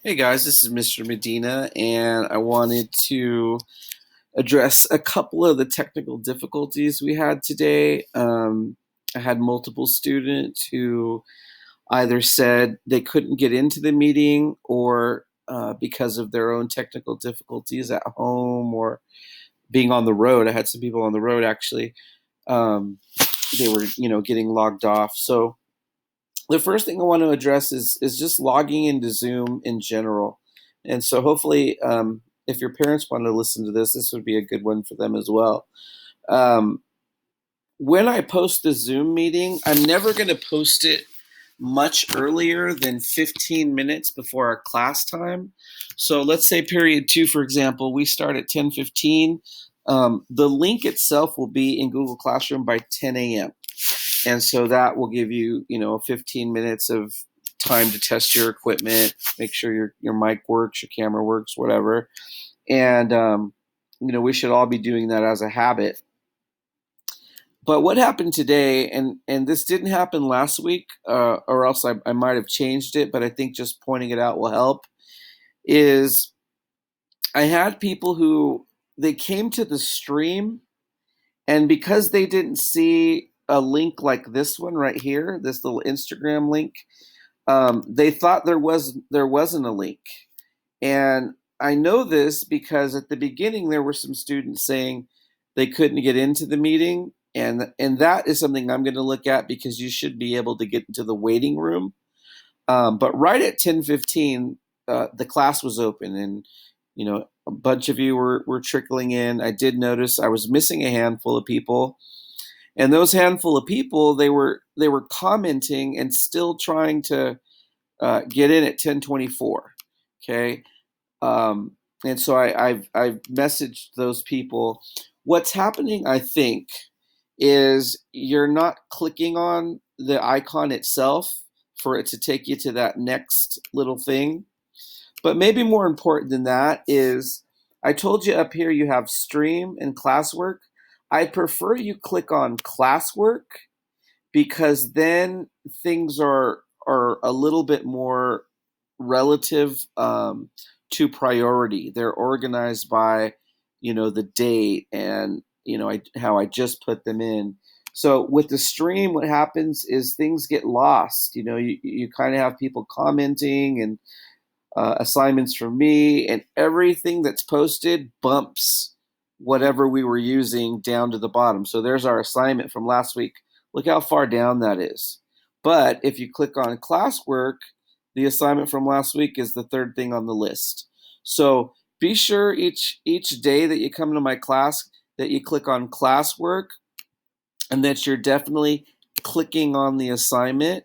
Hey guys, this is Mr. Medina, and I wanted to address a couple of the technical difficulties we had today. I had multiple students who either said they couldn't get into the meeting or because of their own technical difficulties at home or being on the road. I had some people on the road actually. Um, they were, getting logged off. So the first thing I want to address is just logging into Zoom in general. And so hopefully, if your parents want to listen to this, this would be a good one for them as well. Um, when I post the Zoom meeting, I'm never going to post it much earlier than 15 minutes before our class time. So let's say period two, for example, we start at 10:15. The link itself will be in Google Classroom by 10 a.m. And so that will give you, 15 minutes of time to test your equipment, make sure your mic works, your camera works, whatever. And we should all be doing that as a habit. But what happened today, and this didn't happen last week, or else I might have changed it, but I think just pointing it out will help, is I had people who they came to the stream, and because they didn't see a link like this one right here, this little Instagram link, they thought there wasn't a link. And I know this because at the beginning there were some students saying they couldn't get into the meeting, and that is something I'm going to look at because you should be able to get into the waiting room. But right at 10:15, the class was open, and a bunch of you were trickling in. I did notice I was missing a handful of people, and those handful of people they were commenting and still trying to get in at 10:24. Okay, and so I've messaged those people. What's happening, I think, is you're not clicking on the icon itself for it to take you to that next little thing. But maybe more important than that is I told you up here you have stream and classwork. I prefer you click on classwork because then things are a little bit more relative to priority. They're organized by the date and how I just put them in. So with the stream, what happens is things get lost. You kind of have people commenting and assignments from me, and everything that's posted bumps whatever we were using down to the bottom. So there's our assignment from last week. Look how far down that is. But if you click on classwork, the assignment from last week is the third thing on the list. So be sure each day that you come to my class that you click on classwork and that you're definitely clicking on the assignment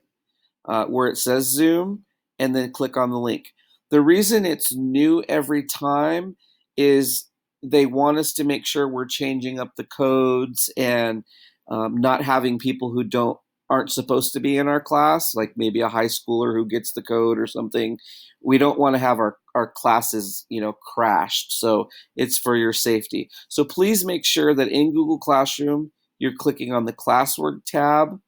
where it says Zoom, and then click on the link. The reason it's new every time is they want us to make sure we're changing up the codes and not having people who aren't supposed to be in our class, like maybe a high schooler who gets the code or something. We don't want to have our classes, crashed. So it's for your safety. So please make sure that in Google Classroom, you're clicking on the classwork tab,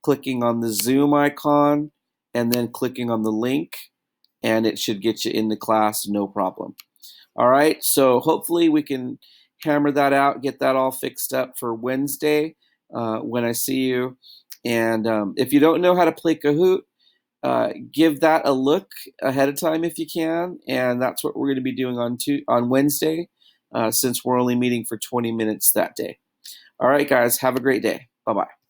clicking on the Zoom icon, and then clicking on the link, and it should get you in the class, no problem. All right, so hopefully we can hammer that out, get that all fixed up for Wednesday when I see you. And if you don't know how to play Kahoot, give that a look ahead of time if you can, and that's what we're going to be doing on Wednesday, since we're only meeting for 20 minutes that day. All right, guys, have a great day. Bye bye.